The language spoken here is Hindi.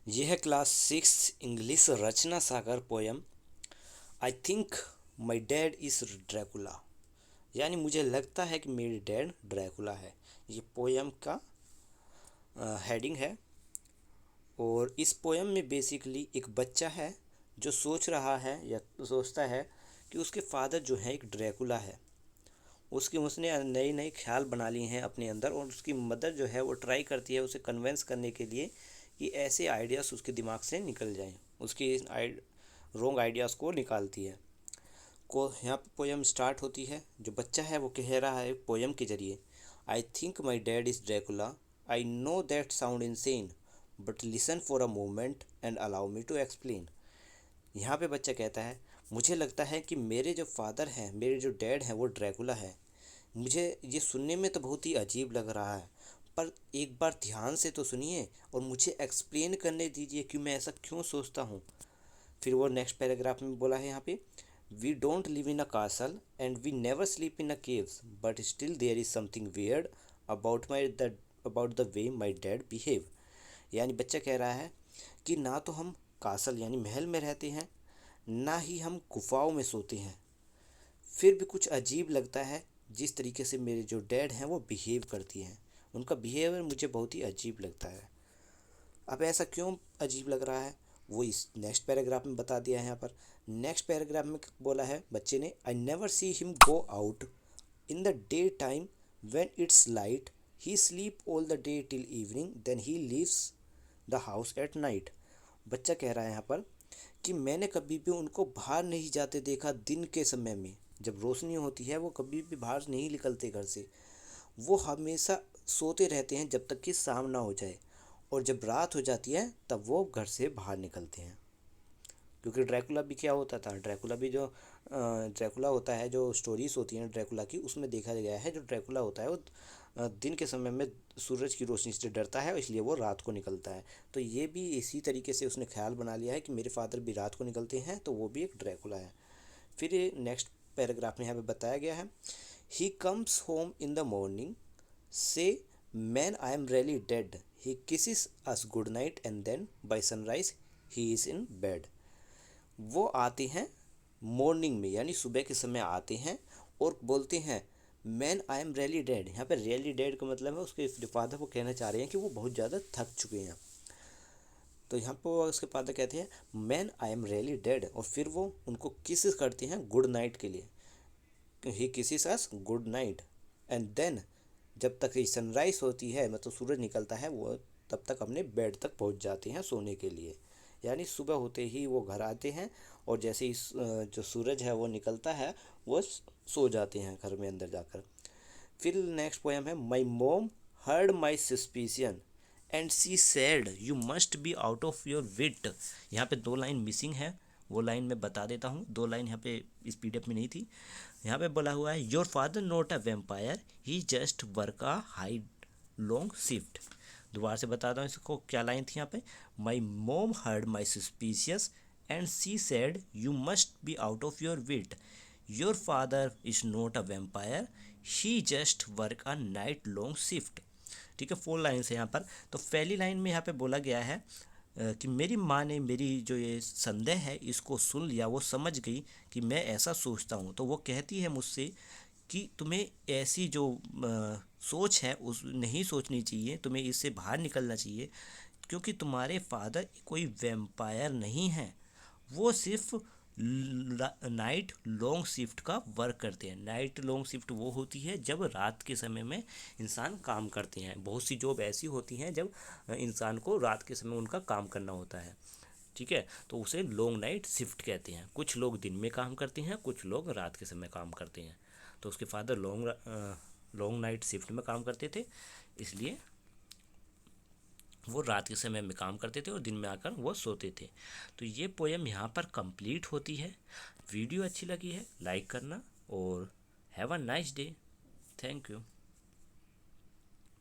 यह है class 6 English Rachna Sagar poem. I think my dad is Dracula. यानी मुझे लगता है कि मेरी डैड ड्रैकुला है। ये पोयम का हेडिंग है। और इस पोयम में बेसिकली एक बच्चा है जो सोच रहा है या सोचता है कि उसके फादर जो है एक ड्रैकुला है। उसने नई नई ख्याल बना लिए हैं अपने अंदर, और उसकी मदर जो है वो ट्राई करती है उसे कन्वेंस करने के लिए कि ऐसे आइडियाज़ उसके दिमाग से निकल जाएं। उसकी रॉन्ग आइडियाज़ को निकालती है। यहाँ पे पोयम स्टार्ट होती है। जो बच्चा है वो कह रहा है पोयम के जरिए, I think my dad is Dracula, I know that sound insane, but listen for a moment and allow me to explain. यहाँ पे बच्चा कहता है, मुझे लगता है कि मेरे जो फादर हैं, मेरे जो डैड हैं वो ड्रैकुला है। मुझे ये सुनने में तो बहुत ही अजीब लग रहा है, पर एक बार ध्यान से तो सुनिए और मुझे एक्सप्लेन करने दीजिए कि मैं ऐसा क्यों सोचता हूँ। फिर वो नेक्स्ट पैराग्राफ में बोला है यहाँ पे, we don't live in a castle and we never sleep in a caves, but still there is something weird about the way my dad behave. यानी बच्चा कह रहा है कि ना तो हम कासल यानी महल में रहते हैं, ना ही हम गुफाओं में सोते हैं, फिर भी कुछ अजीब लगता है जिस तरीके से मेरे जो डैड हैं वो बिहेव करती हैं। उनका बिहेवियर मुझे बहुत ही अजीब लगता है। अब ऐसा क्यों अजीब लग रहा है वो इस नेक्स्ट पैराग्राफ में बता दिया है। यहाँ पर नेक्स्ट पैराग्राफ में बोला है बच्चे ने, I never see him go out in the day time when it's light, he sleep all the day till evening, then he leaves the house at night. बच्चा कह रहा है यहाँ पर कि मैंने कभी भी उनको बाहर नहीं जाते देखा। दिन के समय में जब रोशनी होती है वो कभी भी बाहर नहीं निकलते घर से। वो हमेशा सोते रहते हैं जब तक कि शाम ना हो जाए, और जब रात हो जाती है तब वो घर से बाहर निकलते हैं। क्योंकि ड्रैकुला भी क्या होता था, ड्रैकुला भी जो ड्रैकुला होता है, जो स्टोरीज होती हैं ड्रैकुला की, उसमें देखा गया है जो ड्रैकुला होता है वो दिन के समय में सूरज की रोशनी से डरता है, इसलिए वो रात को निकलता है। तो ये भी इसी तरीके से उसने ख्याल बना लिया है कि मेरे फादर भी रात को निकलते हैं, तो वो भी एक ड्रैकुला है। फिर नेक्स्ट पैराग्राफ में यहाँ पे बताया गया है, he comes home in the morning, says man I am really dead, he kisses us good night and then by sunrise he is in bed. वो आते हैं मॉर्निंग में यानी सुबह के समय आते हैं और बोलते हैं, man I am really dead. यहाँ पे रियली डेड का मतलब है उसके फादर को कहना चाह रहे हैं कि वो बहुत ज़्यादा थक चुके हैं। तो यहाँ पर उसके फादर कहते हैं, man I am really dead, और फिर वो उनको किस करते हैं गुड नाइट के लिए। He kisses us good night and then, जब तक ये सनराइज होती है मतलब सूरज निकलता है, वो तब तक अपने बेड तक पहुंच जाते हैं सोने के लिए। यानी सुबह होते ही वो घर आते हैं, और जैसे ही जो सूरज है वो निकलता है वो सो जाते हैं घर में अंदर जाकर। फिर नेक्स्ट पोएम है, my mom heard my suspicion and she said you must be out of your wit. यहाँ पे 2 लाइन मिसिंग है, वो लाइन मैं बता देता हूँ। 2 लाइन यहाँ पे इस पीडीएफ में नहीं थी। यहाँ पे बोला हुआ है, your father not a vampire, he just work a high long shift. दोबारा से बताता हूँ इसको, क्या लाइन थी यहाँ पे, my mom heard my suspicious and she said you must be out of your wit, your father is not a vampire, he just work a night long shift. ठीक है, 4 लाइन है यहाँ पर। तो पहली लाइन में यहाँ पे बोला गया है कि मेरी माँ ने मेरी जो ये संदेह है इसको सुन लिया, वो समझ गई कि मैं ऐसा सोचता हूँ। तो वो कहती है मुझसे कि तुम्हें ऐसी जो सोच है उस नहीं सोचनी चाहिए, तुम्हें इससे बाहर निकलना चाहिए, क्योंकि तुम्हारे फादर कोई वैम्पायर नहीं है, वो सिर्फ नाइट लॉन्ग शिफ्ट का वर्क करते हैं। नाइट लॉन्ग शिफ्ट वो होती है जब रात के समय में इंसान काम करते हैं। बहुत सी जॉब ऐसी होती हैं जब इंसान को रात के समय उनका काम करना होता है। ठीक है, तो उसे लॉन्ग नाइट शिफ्ट कहते हैं। कुछ लोग दिन में काम करते हैं, कुछ लोग रात के समय काम करते हैं। तो उसके फादर लॉन्ग नाइट शिफ्ट में काम करते थे, इसलिए वो रात के समय में काम करते थे और दिन में आकर वो सोते थे। तो ये पोएम यहाँ पर कंप्लीट होती है। वीडियो अच्छी लगी है लाइक करना, और have a nice day. Thank you.